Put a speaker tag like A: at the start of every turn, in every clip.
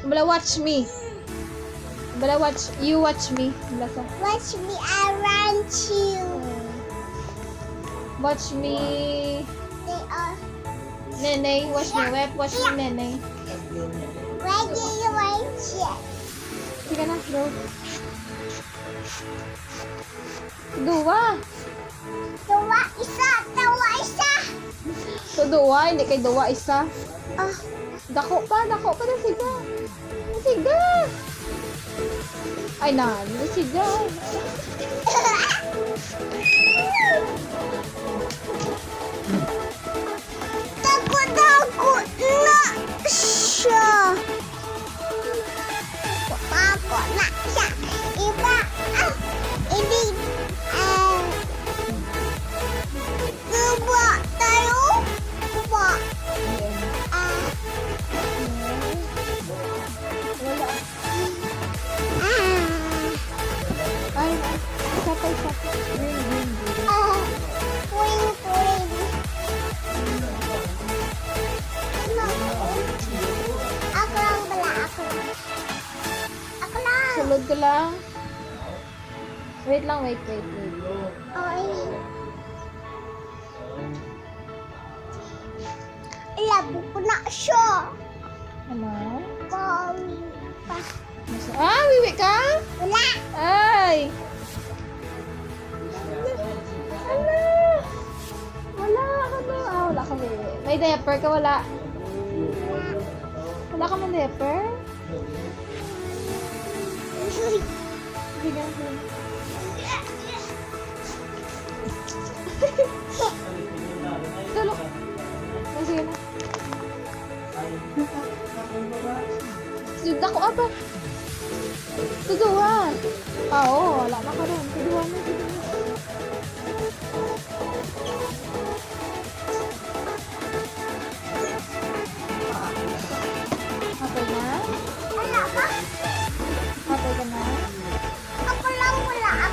A: Bala watch me. Bala watch, you watch me. Bala ka.
B: Watch me around you.
A: Watch me.
B: They are.
A: Nene, watch me. Watch me, Nene.
B: Where do you want it?
A: Sige na, go. Dua.
B: Dua isa.
A: So, dua, hindi kay dua isa.
B: Oh.
A: Dako pa na siga. Siga. Ay na, siga.
B: Takot na siya. Takot na siya. Iba. Hindi. Kuba tayo. Kuba.
A: Wala. Ay, sapay. Green.
B: Twing. Ako lang bala. Ako lang.
A: Sulod ko lang. Wait lang, wait.
B: Ay. Labo ko na siya.
A: Ano?
B: Pa.
A: Wiwi ka?
B: Wala.
A: Ay! Wala ka, wiwi. May diaper ka, wala? Wala ka man diaper? Sige na. Tulog. Sige na. Sud ako aba. Tuduwa. Oo, wala na ka rin. Tuduwa na. Hapay na?
B: Wala ba?
A: Hapay ka na?
B: Ako lang wala.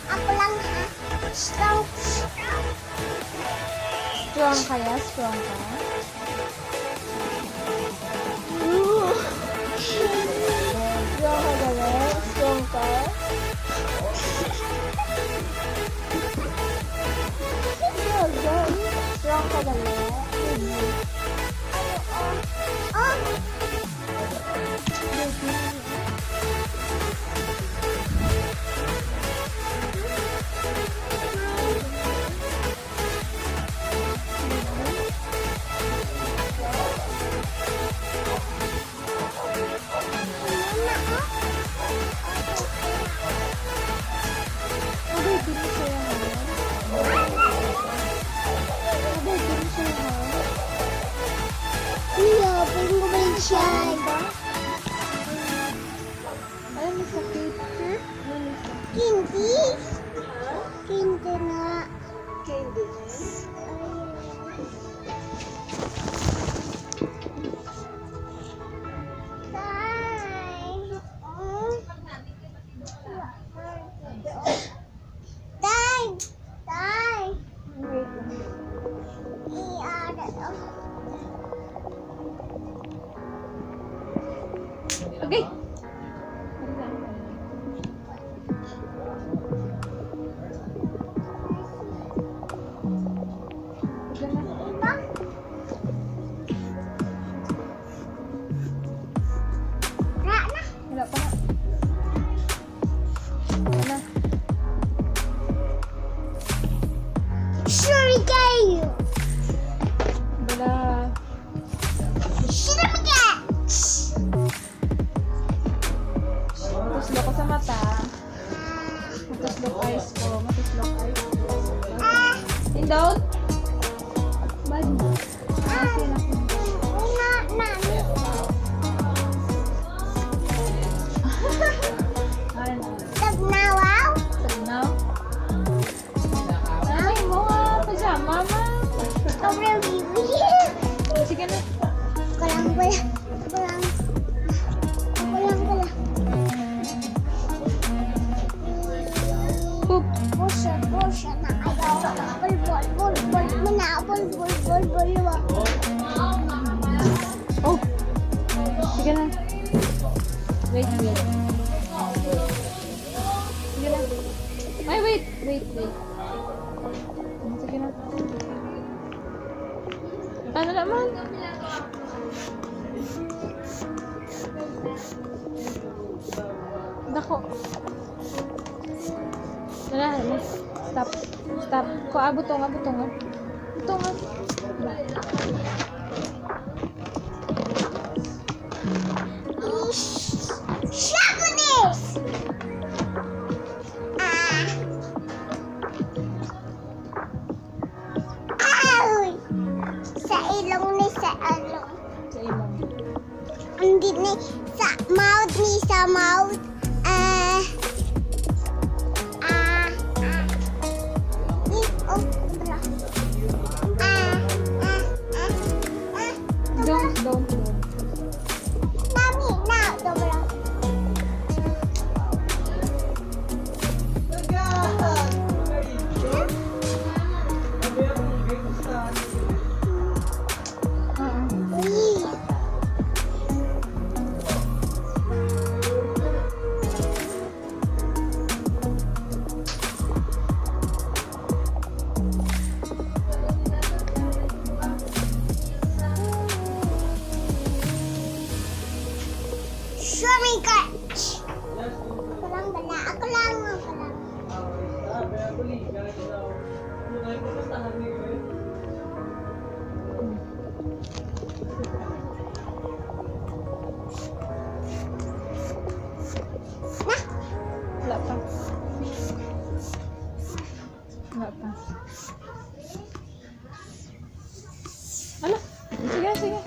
B: Ako lang ha. Strong.
A: Strong kaya? Strong ka? Strong ka galing? Strong ka? Strong ka galing?
B: Oh. Iya, pengen gue beli siya.
A: Ay, may sakit.
B: Candy. Candy na.
A: Candy. Okay. Wala pa na. Wala.
B: Sorry kayo.
A: Wala. Matuslo ko sa mata. Matuslo eyes ko. Indot? Bad mo. Kasi na ko.
B: Tagnawaw?
A: Tagnaw? Ay, mo nga. Pajama, ma.
B: Sobrang bibi.
A: Sige na.
B: Kulang.
A: Poop.
B: Pusha na ayaw. Bol. Mana bol.
A: Oh. Sige na. Wait. Sige na. Ay, wait. Sige na. Ano naman? Nako. Wala. Stop. Butongan. Butongan.
B: Shabudi! Ay! Sa ilong.
A: Sa ilong.
B: Hindi ni sa mouth.
A: Don't.
B: Mami, now, dobra. Swimming catch. Ako lang.
A: Wala pa. Ala. Sige.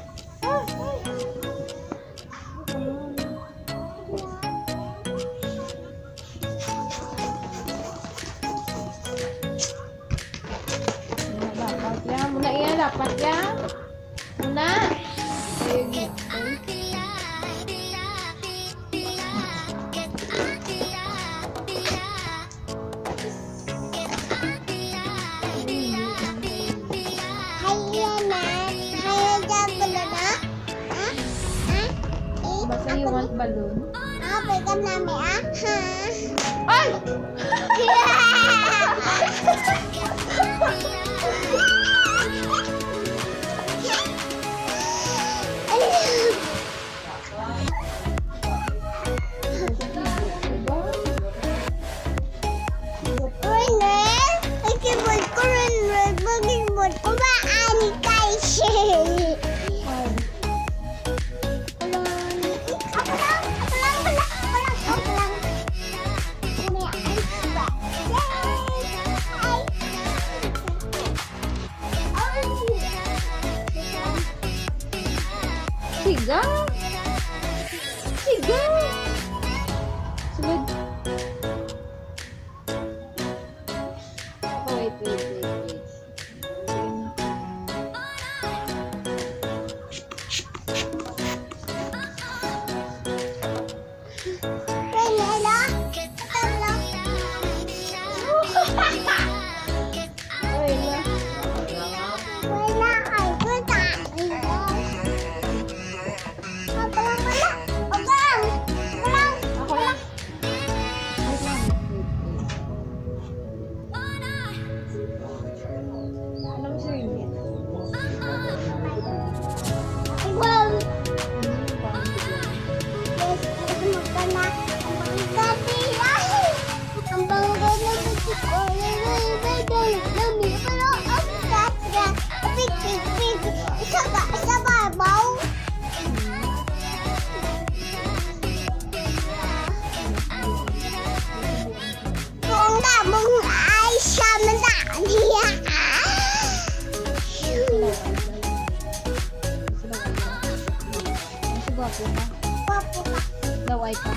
A: Dapat ya. Muna. Basta you want balloon?
B: Pegang namin
A: Ay! Siga. Sunod. Wait. Laway ka.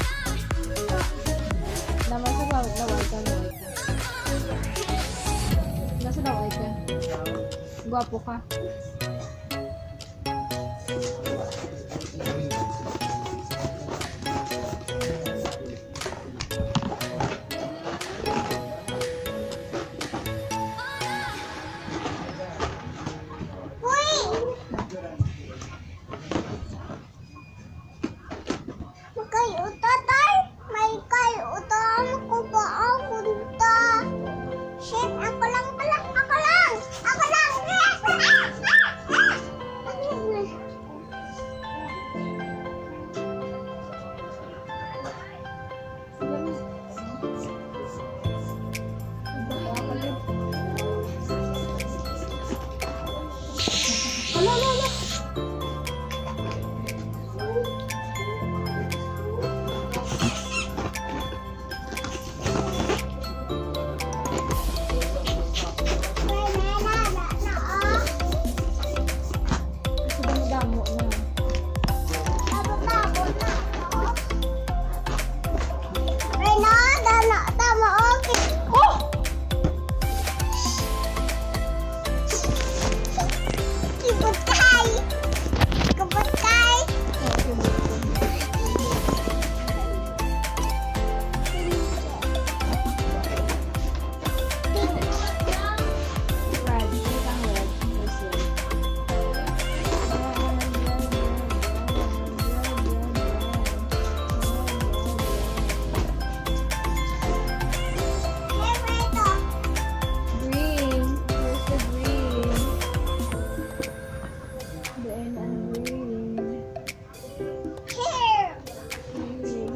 A: Naman sa laway ka. Nasa laway ka. Gwapo ka.
B: Kayo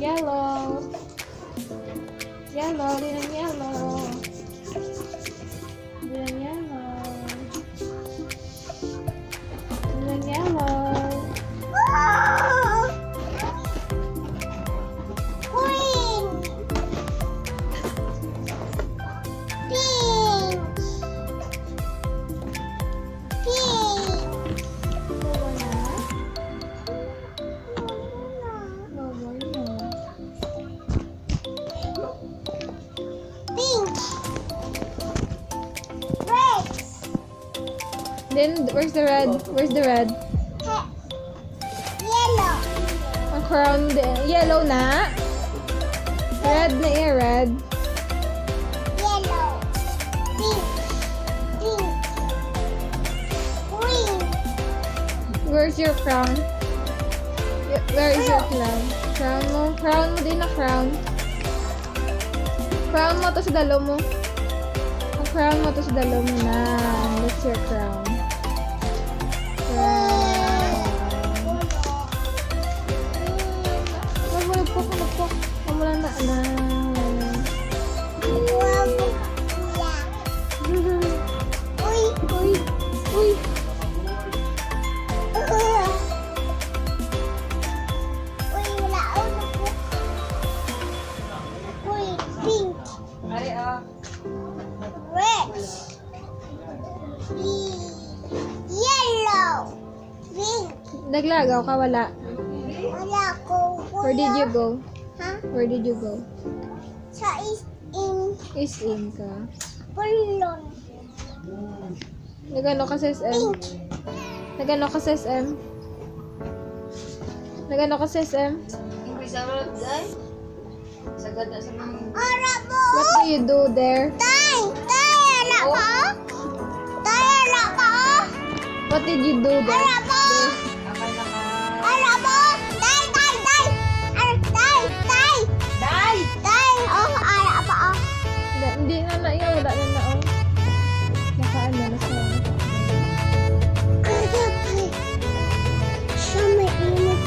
A: Yellow. Yellow, din ang yellow. Din ang yellow. Din ang yellow.
B: Green. Pink. Pink.
A: Bawa na. Bawa na.
B: Pink. Red.
A: Then, where's the red? Where's the red?
B: Yellow.
A: Ang crown, yellow na. Red na red.
B: Yellow. Pink. Pink. Green.
A: Where's your crown? Where is your crown? Crown mo? Crown mo din na crown. Crown mo to sa dalo mo. Ang crown mo to sa dalo mo na. That's your crown. Crown. Wag mo nagpok. Wag mo lang na.
B: Uy.
A: Uy. Uy.
B: Uy, wala ako na po. Uy, pink. Red. Yellow. Pink.
A: Naglagaw ka, wala.
B: Wala ko.
A: Where did you go?
B: Ha?
A: Where did you go?
B: Sa in
A: Is in ka.
B: Bollon.
A: Nagano ka sa SM?
B: Pink.
A: Nagano ka sa SM? Nagano ka sa SM?
C: English ako, day. Sagad na sa mga...
B: Ara mo.
A: What do you do there?
B: Tay. Tay, ala ka? Tay, ala ka?
A: What did you do there?
B: Ara mo.
C: Akal na ka.
B: Ara mo. Tay, tay, tay. Ara, tay, tay.
C: Day!
B: Tay. Oh, ara pa oh.
A: Hindi na na yun. Wala na na oh. Nakaan na sa
B: Kaya kay. Siya may init.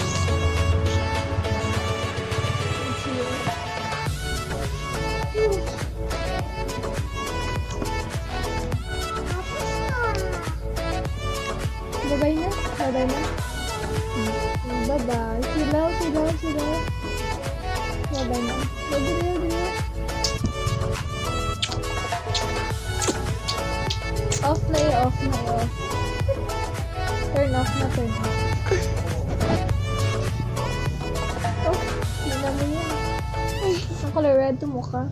A: Bye-bye na. Bye-bye na. Bye-bye. Silaw. Bye-bye na. Bye-bye. Off na off. Turn off. Oh, hindi naman yan. Ang color red to mukha.